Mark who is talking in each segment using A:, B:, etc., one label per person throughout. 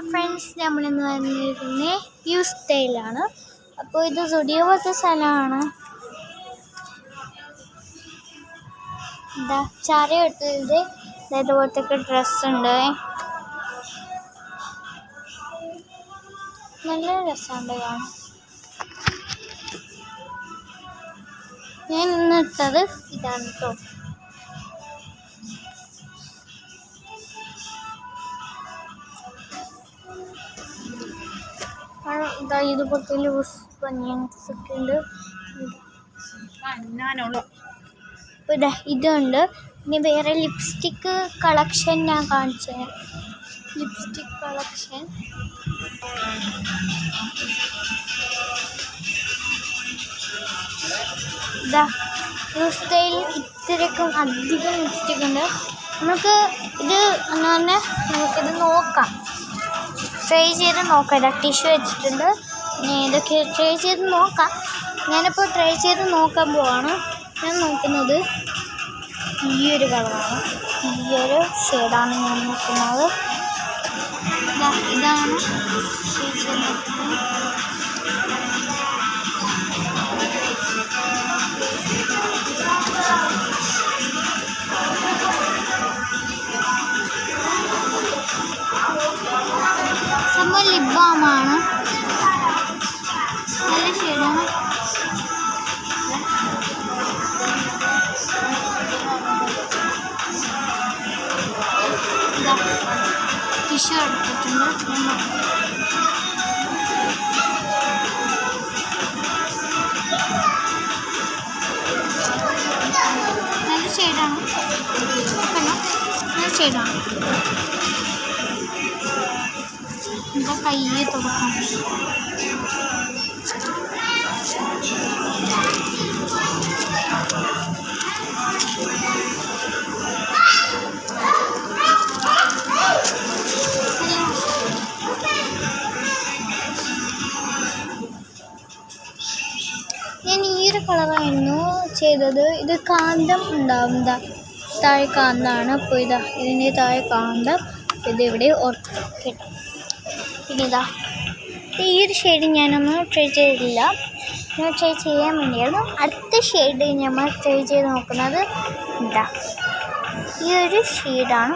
A: അപ്പോൾ ഫ്രണ്ട്സ്, നമ്മളിന്ന് വന്നിരിക്കുന്നത് യു സ്റ്റൈലാണ്. അപ്പോൾ ഇത് സ്റ്റുഡിയോ പോലത്തെ സ്ഥലമാണ്. എന്താ ചാര ഇട്ടത് ഇതേപോലത്തെ ഡ്രസ്സുണ്ട്. നല്ല രസമുണ്ട് കാണാൻ. ഞാൻ ഇന്ന് ഇട്ടത് ഇതാണ് കേട്ടോ. ഇതാ ഇതുപോലത്തെ ലൂസ് ബനിയൻസ് ഒക്കെ ഉണ്ട്. അപ്പോൾ ഇതുണ്ട്. ഇനി വേറെ ലിപ്സ്റ്റിക്ക് കളക്ഷൻ ഞാൻ കാണിച്ചു തരാം. ലിപ്സ്റ്റിക് കളക്ഷൻ ഇതാ യു സ്റ്റൈൽ ഇത്രയ്ക്കും അധികം ലിപ്സ്റ്റിക് ഉണ്ട്. നമുക്ക് ഇത് എന്ന് പറഞ്ഞാൽ നമുക്കിത് നോക്കാം, ട്രൈ ചെയ്ത് നോക്കാം. ഇതാ ടിഷ്യൂ വെച്ചിട്ടുണ്ട്. ഇനി ഇതൊക്കെ ട്രൈ ചെയ്ത് നോക്കാം. ഞാനിപ്പോൾ ട്രൈ ചെയ്ത് നോക്കാൻ പോവാണ്. ഞാൻ നോക്കുന്നത് ഈ ഒരു കളറാണ്, ഈ ഒരു ഷെയ്ഡാണ് ഞാൻ നോക്കുന്നത്. ഇതാണ് സംഭവം ലിപ് ബാമാണ്. നല്ല ഷെയ്ഡാണ്. ടിഷ്യൂ എടുത്തിട്ടുണ്ട്. നല്ല ഷെയ്ഡാണ്. നല്ല ഷെയ്ഡാണ്. എന്താ കയ്യെ തുറക്കണം. ഞാൻ ഈ ഒരു കളറായിരുന്നു ചെയ്തത്. ഇത് കാന്തം ഉണ്ടാവും. ഇതാ താഴെ കാന്താണ്. അപ്പോൾ ഇതാ ഇതിൻ്റെ താഴെ കാന്തം. ഇതിവിടെ കേട്ടോ. പിന്നെ ഇതാ ഈ ഒരു ഷെയ്ഡ് ഞാനൊന്നും ട്രൈ ചെയ്തില്ല. ഞാൻ ട്രൈ ചെയ്യാൻ വേണ്ടിയായിരുന്നു. അടുത്ത ഷെയ്ഡ് നമ്മൾ ട്രൈ ചെയ്ത് നോക്കുന്നത് ഇതാ ഈ ഒരു ഷെയ്ഡാണ്.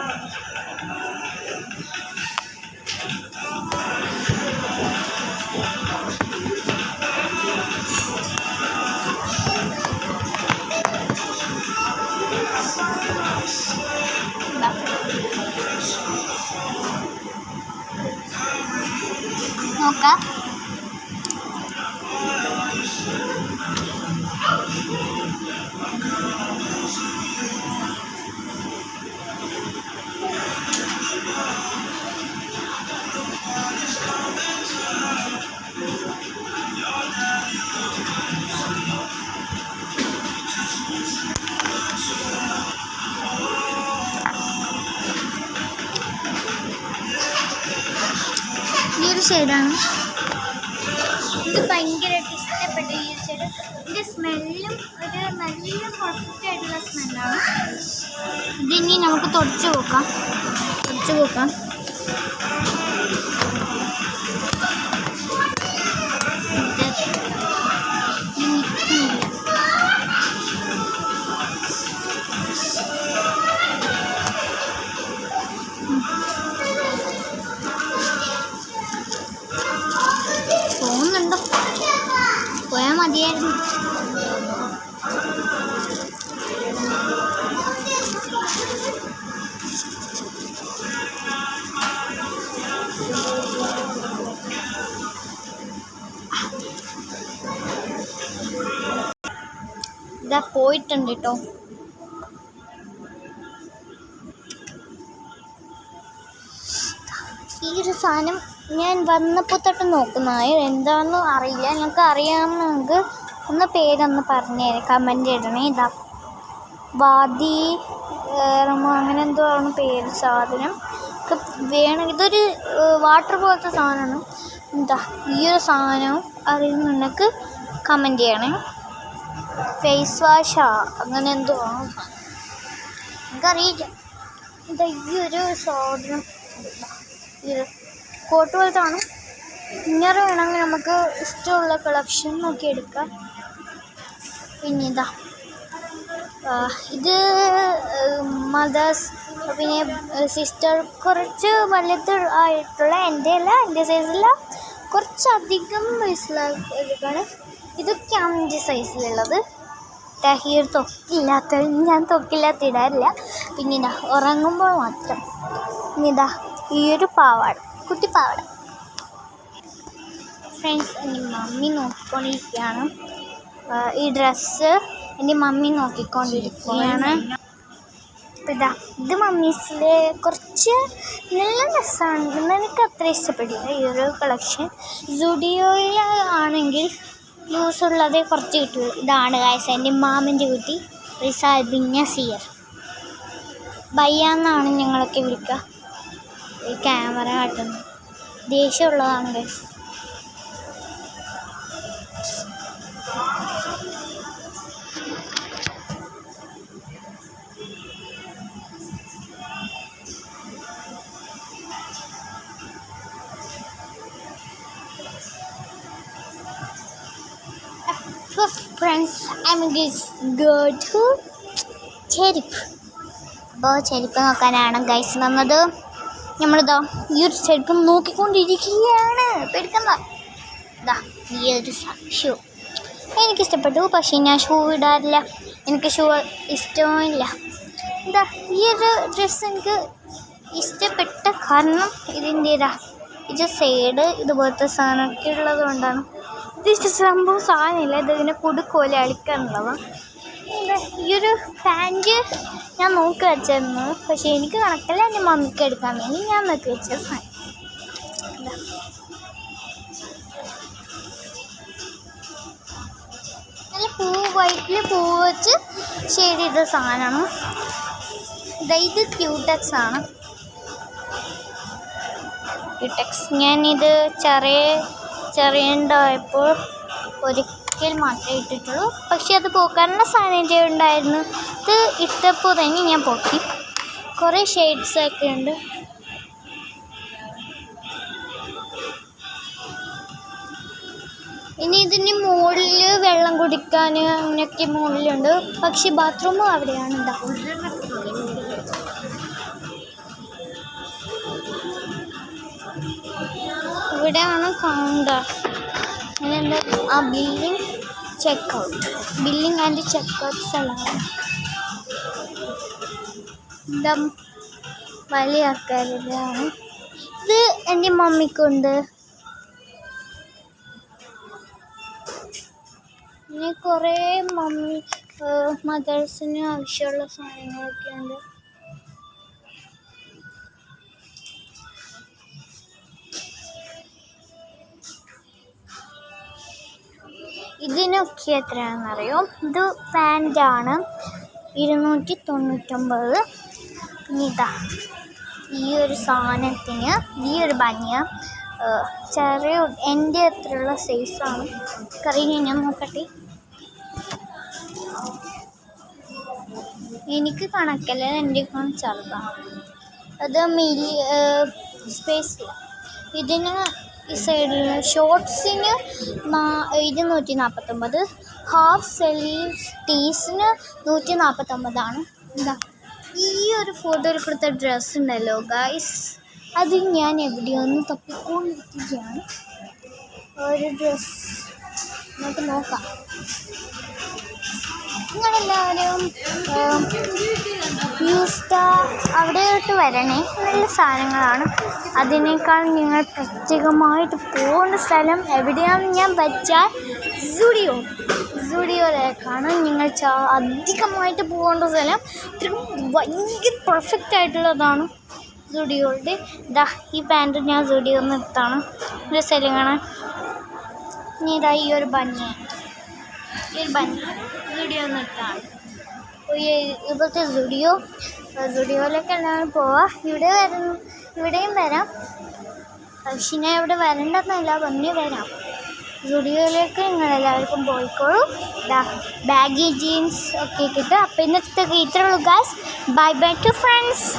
A: നോക്കാം. ഈ ഒരു ഷെയ്ഡാണ്. ഇത് ഭയങ്കരമായിട്ട് ഇഷ്ടപ്പെട്ട ഈ ഒരു ഷെയ്ഡ്. ഇതിൻ്റെ സ്മെല്ലും ഒരു നല്ല പെർഫെക്റ്റ് ആയിട്ടുള്ള സ്മെല്ലാണ്. ഇതിനി നമുക്ക് തുടച്ച് നോക്കാം. പോകുന്നുണ്ടോ? പോയാൽ മതിയായിരുന്നു. ഇതാ പോയിട്ടുണ്ട് കേട്ടോ. ഈ ഒരു സാധനം ഞാൻ വന്നപ്പോൾ തൊട്ട് നോക്കുന്നതായി. എന്താണെന്ന് അറിയില്ല. ഞങ്ങൾക്ക് അറിയാമെങ്കിൽ ഒന്ന് പേരൊന്ന് പറഞ്ഞു തരാം, കമൻറ്റ് ഇടണേ. ഇതാ വാദി അങ്ങനെ എന്തോ ആണ് പേര്. സാധനം ഒക്കെ വേണം. ഇതൊരു വാട്ടർ പോലത്തെ സാധനമാണ്. എന്താ ഈ ഒരു സാധനം അറിയുന്നുണ്ടെങ്കിൽ കമൻറ്റ് ചെയ്യണേ. ഫേസ് വാഷാ അങ്ങനെ എന്തോ ആണ്, എനിക്കറിയില്ല. ഇതാ ഈ ഒരു സാധനം, ഇത് കോട്ട് പോലത്താണ്. ഇന്നർ വേണമെങ്കിൽ നമുക്ക് ഇഷ്ടമുള്ള കളക്ഷൻ നോക്കി എടുക്കാം. പിന്നെ ഇതാ ഇത് മദേഴ്സ്, പിന്നെ സിസ്റ്റർ കുറച്ച് വലുത് ആയിട്ടുള്ള എൻ്റെ സൈസില്ല, കുറച്ചധികം വയസ്സിലാണ്. ഇതൊക്കെ 5 സൈസിലുള്ളത്. ഈ ഒരു തൊക്കില്ലാത്ത, ഞാൻ തൊക്കില്ലാത്ത ഇടാറില്ല. പിന്നെ ഇതാ ഉറങ്ങുമ്പോൾ മാത്രം. പിന്നെ ഇതാ ഈ ഒരു പാവാട, കുട്ടി പാവാട. ഫ്രണ്ട്സ്, എൻ്റെ മമ്മി നോക്കിക്കൊണ്ടിരിക്കുകയാണ്. ഈ ഡ്രസ്സ് എൻ്റെ മമ്മി നോക്കിക്കൊണ്ടിരിക്കുകയാണ്. അപ്പോൾ ഇതാ ഇത് മമ്മീസിൽ കുറച്ച് നല്ല ഡ്രസ്സാണ്. എനിക്ക് അത്ര ഇഷ്ടപ്പെട്ടില്ല ഈ ഒരു കളക്ഷൻ. സുഡിയോയിൽ ആണെങ്കിൽ ലൂസുള്ളതേ കുറച്ച് കിട്ടുള്ളൂ. ഇതാണ് ഗൈസ് എൻ്റെ മാമൻ്റെ കുട്ടി റിസാബിഞ്ഞ സിയർ. ബയ്യ എന്നാണ് ഞങ്ങളൊക്കെ വിളിക്കുക. ഈ ക്യാമറ കാട്ടുന്നത് ദേഷ്യമുള്ളതാണ് guys. Friends, I'm going to ചെരുപ്പ്. അപ്പോൾ ചെരുപ്പ് നോക്കാനാണ് ഗൈസ് വന്നത്. നമ്മളിതാ ഈ ഒരു ചെരുപ്പ് നോക്കിക്കൊണ്ടിരിക്കുകയാണ്. പേടിക്കണ്ട. ഇതാ ഈ ഒരു ഷൂ എനിക്കിഷ്ടപ്പെട്ടു. പക്ഷേ ഞാൻ ഷൂ ഇടാറില്ല, എനിക്ക് ഷൂ ഇഷ്ടമില്ല. ഇതാ ഈ ഒരു ഡ്രസ്സ് എനിക്ക് ഇഷ്ടപ്പെട്ട കാരണം ഇതിൻ്റെ ഇത് സൈഡ് ഇതുപോലത്തെ സാധനമൊക്കെ ഉള്ളത് കൊണ്ടാണ്. ഇത് സംഭവം സാധനമില്ല, ഇതിങ്ങനെ കൊടുക്കോലെ അളിക്കാനുള്ളതാണ്. ഈ ഒരു പാൻറ്റ് ഞാൻ നോക്കി വെച്ചിരുന്നു, പക്ഷേ എനിക്ക് കണക്കല്ല. എൻ്റെ മമ്മിക്ക് എടുക്കാൻ വേണ്ടി ഞാൻ നോക്കി വെച്ച സാധനം. നല്ല വൈറ്റിൽ പൂവ് വെച്ച് ഷെയ്ഡ് ചെയ്ത സാധനമാണ്. ഇത് ക്യൂടെക്സ് ആണ്. ക്യൂടെക്സ് ഞാനിത് ചെറിയുണ്ടായപ്പോൾ ഒരിക്കൽ മാത്രമേ ഇട്ടിട്ടുള്ളൂ. പക്ഷെ അത് പോക്കാനുള്ള സാധനം ഉണ്ടായിരുന്നു. ഇത് ഇട്ടപ്പോൾ തന്നെ ഞാൻ പോക്കി. കുറേ ഷെയ്ഡ്സൊക്കെ ഉണ്ട്. ഇനി ഇതിന് മുകളിൽ വെള്ളം കുടിക്കാൻ അങ്ങനെയൊക്കെ മുകളിലുണ്ട്. പക്ഷെ ബാത്റൂമും അവിടെയാണ് ഉണ്ടാവും. ഇവിടെയാണ് കൗണ്ടർ. അങ്ങനെയുണ്ട് ആ ബില്ലിംഗ് ആൻഡ് ചെക്കൗട്ട് സ്ഥലമാണ്. ഇതാ വലിയ ആൾക്കാരുടെയാണ്. ഇത് എൻ്റെ മമ്മിക്കുണ്ട്. പിന്നെ കുറേ മദേഴ്സിന് ആവശ്യമുള്ള സാധനങ്ങളൊക്കെ ഉണ്ട്. ഇതിനൊക്കെ എത്രയാണെന്നറിയോ? ഇത് പാൻറ്റാണ് 299. പിന്നെ ഇതാ ഈ ഒരു സാധനത്തിന് ഈ ഒരു ബനിയ ചെറിയ എൻ്റെ അത്രയുള്ള സൈസാണ്. കറിയ ഞാൻ നോക്കട്ടെ. എനിക്ക് കണക്കല്ല, എൻ്റെ ചെറുതാണ്. അത് സ്പേസില്ല. ഇതിന് ഈ സൈഡിൽ ഷോർട്ട്സിന് 249, ഹാഫ് ടീസിന് 149. എന്താ ഈ ഒരു ഫോട്ടോയിൽ കൊടുത്ത ഡ്രസ്സ് ഉണ്ടല്ലോ ഗൈസ്, അത് ഞാൻ എവിടെയൊന്ന് തപ്പിക്കൊണ്ടിരിക്കുകയാണ്. ഒരു ഡ്രസ്സ് നമുക്ക് നോക്കാം. നിങ്ങളെല്ലാവരും അവിടെയോട്ട് വരണേ. നല്ല സാധനങ്ങളാണ്. അതിനേക്കാൾ നിങ്ങൾ പ്രത്യേകമായിട്ട് പോകേണ്ട സ്ഥലം എവിടെയാണെന്ന് ഞാൻ വെച്ചാൽ സുഡിയോയിലേക്കാണ് നിങ്ങൾ അധികമായിട്ട് പോകേണ്ട സ്ഥലം. അത്രയും ഭയങ്കര പെർഫെക്റ്റ് ആയിട്ടുള്ളതാണ് സുഡിയോയുടെ. ഇതാ ഈ പാൻറ്റ് ഞാൻ സുഡിയോയിൽ നിന്ന് എടുത്താണ്. ഒരു സ്ഥലം കാണാൻ. ഇനി ഇതാ ഈ ഒരു ബനിയൻ സുഡിയോയിൽ നിന്ന് എടുത്താണ്. ഇപ്പോഴത്തെ സുഡിയോയിലേക്ക് എല്ലാവരും പോവാം. ഇവിടെയും വരാം. പക്ഷേ ഞാൻ ഇവിടെ വരണ്ടെന്നല്ല, വന്നേ വരാം. സുഡിയോയിലേക്ക് നിങ്ങളെല്ലാവർക്കും പോയിക്കോളൂ. ബാഗി ജീൻസ് ഒക്കെ കിട്ടും. അപ്പോൾ ഇന്നത്തെ ഇത്രയുള്ളൂ ഗൈസ്. By two friends.